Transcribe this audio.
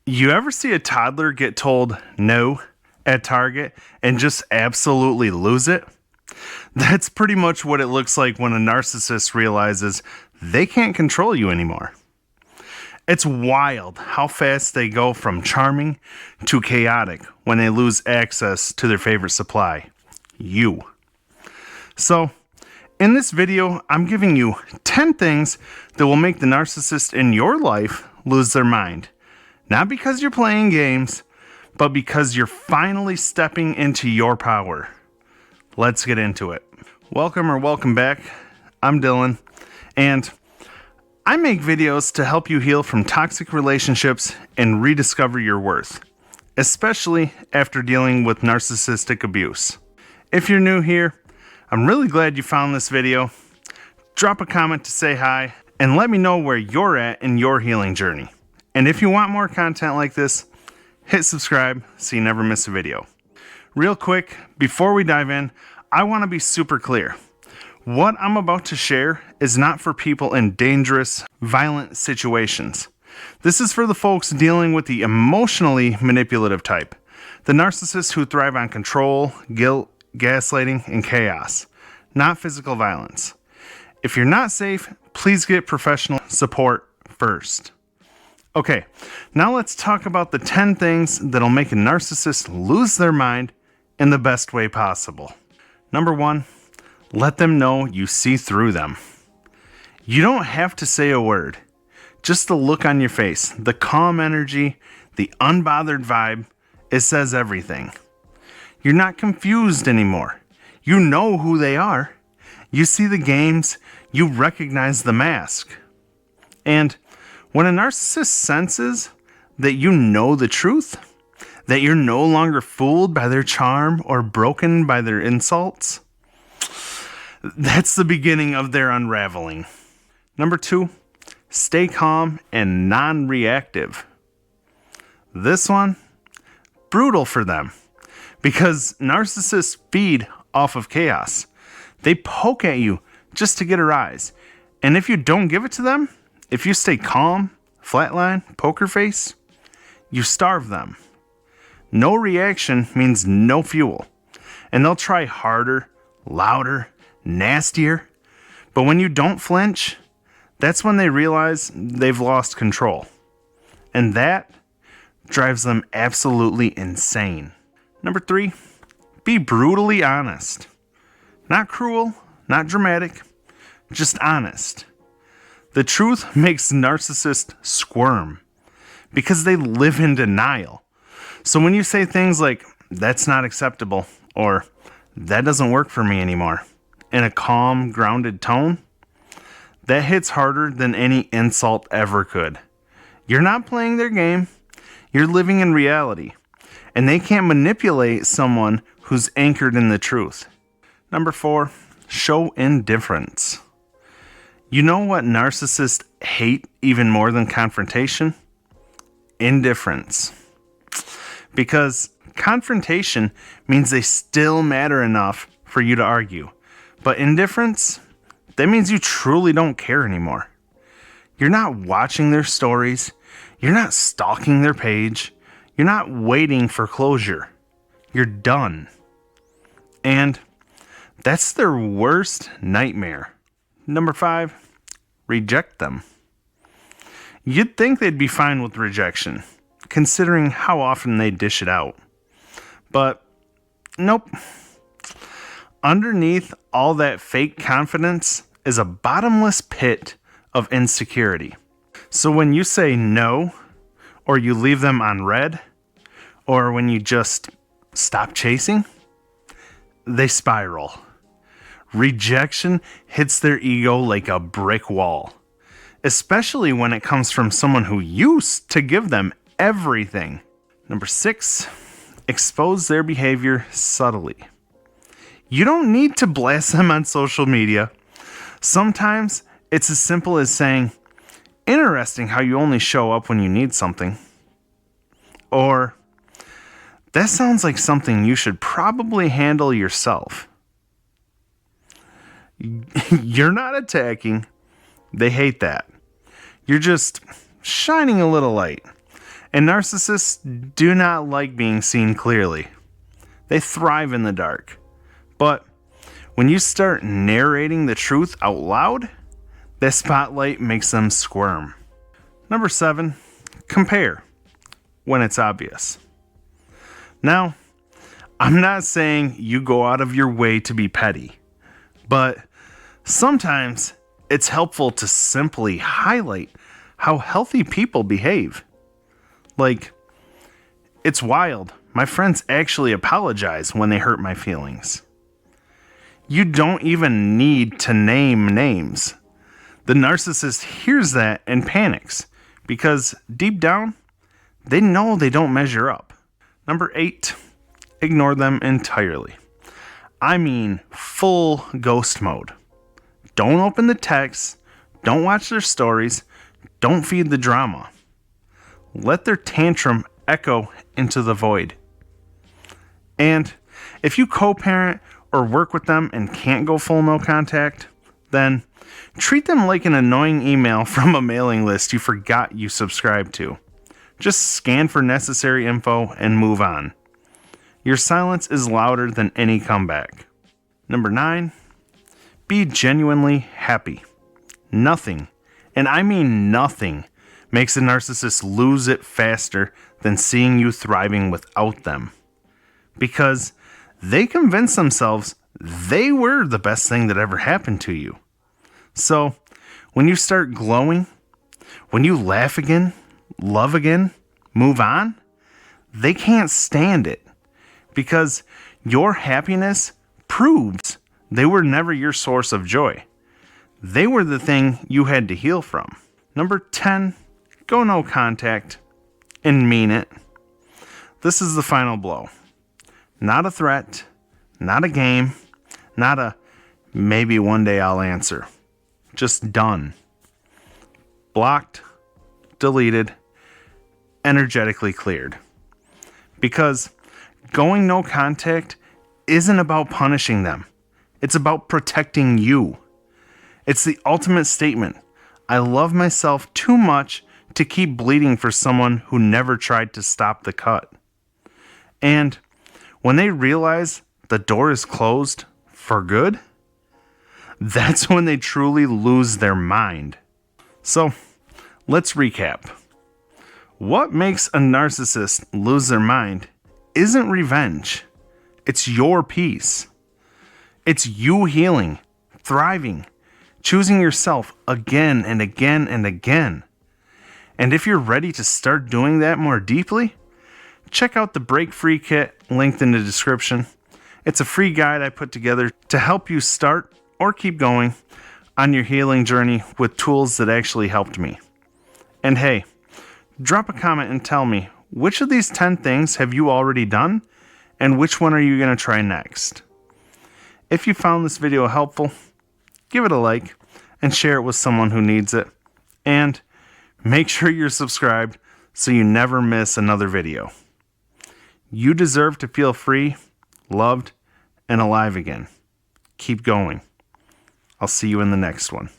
You ever see a toddler get told no at Target and just absolutely lose it? That's pretty much what it looks like when a narcissist realizes they can't control you anymore. It's wild how fast they go from charming to chaotic when they lose access to their favorite supply, you. So, in this video, I'm giving you 10 things that will make the narcissist in your life lose their mind. Not because you're playing games, but because you're finally stepping into your power. Let's get into it. Welcome back. I'm Dylan, and I make videos to help you heal from toxic relationships and rediscover your worth, especially after dealing with narcissistic abuse. If you're new here, I'm really glad you found this video. Drop a comment to say hi and let me know where you're at in your healing journey. And if you want more content like this, hit subscribe so you never miss a video. Real quick, before we dive in, I want to be super clear. What I'm about to share is not for people in dangerous, violent situations. This is for the folks dealing with the emotionally manipulative type, the narcissists who thrive on control, guilt, gaslighting, and chaos, not physical violence. If you're not safe, please get professional support first. Okay, now let's talk about the 10 things that'll make a narcissist lose their mind in the best way possible. Number 1, let them know you see through them. You don't have to say a word. Just the look on your face, the calm energy, the unbothered vibe, it says everything. You're not confused anymore. You know who they are. You see the games, you recognize the mask. And when a narcissist senses that you know the truth, that you're no longer fooled by their charm or broken by their insults, that's the beginning of their unraveling. Number 2, stay calm and non-reactive. This one, brutal for them, because narcissists feed off of chaos. They poke at you just to get a rise. And if you don't give it to them, if you stay calm, flatline, poker face, you starve them. No reaction means no fuel. And they'll try harder, louder, nastier. But when you don't flinch, that's when they realize they've lost control. And that drives them absolutely insane. Number 3, be brutally honest. Not cruel, not dramatic, just honest. The truth makes narcissists squirm because they live in denial. So when you say things like, that's not acceptable, or that doesn't work for me anymore, in a calm, grounded tone, that hits harder than any insult ever could. You're not playing their game, you're living in reality, and they can't manipulate someone who's anchored in the truth. Number 4, show indifference. You know what narcissists hate even more than confrontation? Indifference. Because confrontation means they still matter enough for you to argue. But indifference, that means you truly don't care anymore. You're not watching their stories. You're not stalking their page. You're not waiting for closure. You're done. And that's their worst nightmare. Number 5, reject them. You'd think they'd be fine with rejection, considering how often they dish it out. But nope. Underneath all that fake confidence is a bottomless pit of insecurity. So when you say no, or you leave them on red, or when you just stop chasing, they spiral. Rejection hits their ego like a brick wall, especially when it comes from someone who used to give them everything. Number 6, expose their behavior subtly. You don't need to blast them on social media. Sometimes it's as simple as saying, interesting how you only show up when you need something. Or, that sounds like something you should probably handle yourself. You're not attacking. They hate that. You're just shining a little light. And narcissists do not like being seen clearly. They thrive in the dark. But when you start narrating the truth out loud, the spotlight makes them squirm. Number 7, compare when it's obvious. Now, I'm not saying you go out of your way to be petty, but sometimes it's helpful to simply highlight how healthy people behave. Like, it's wild. My friends actually apologize when they hurt my feelings. You don't even need to name names. The narcissist hears that and panics because deep down, they know they don't measure up. Number 8, ignore them entirely. I mean, full ghost mode. Don't open the texts, don't watch their stories, don't feed the drama. Let their tantrum echo into the void. And if you co-parent or work with them and can't go full no contact, then treat them like an annoying email from a mailing list you forgot you subscribed to. Just scan for necessary info and move on. Your silence is louder than any comeback. Number 9, be genuinely happy. Nothing, and I mean nothing, makes a narcissist lose it faster than seeing you thriving without them. Because they convince themselves they were the best thing that ever happened to you. So, when you start glowing, when you laugh again, love again, move on, they can't stand it. Because your happiness proves they were never your source of joy. They were the thing you had to heal from. Number 10, go no contact and mean it. This is the final blow. Not a threat, not a game, not a maybe one day I'll answer. Just done. Blocked, deleted, energetically cleared. Because going no contact isn't about punishing them. It's about protecting you. It's the ultimate statement. I love myself too much to keep bleeding for someone who never tried to stop the cut. And when they realize the door is closed for good, that's when they truly lose their mind. So, let's recap. What makes a narcissist lose their mind isn't revenge. It's your peace. It's you healing, thriving, choosing yourself again and again and again. And if you're ready to start doing that more deeply, check out the Break Free Kit linked in the description. It's a free guide I put together to help you start or keep going on your healing journey with tools that actually helped me. And hey, drop a comment and tell me, which of these 10 things have you already done, and which one are you going to try next? If you found this video helpful, give it a like and share it with someone who needs it. And make sure you're subscribed so you never miss another video. You deserve to feel free, loved, and alive again. Keep going. I'll see you in the next one.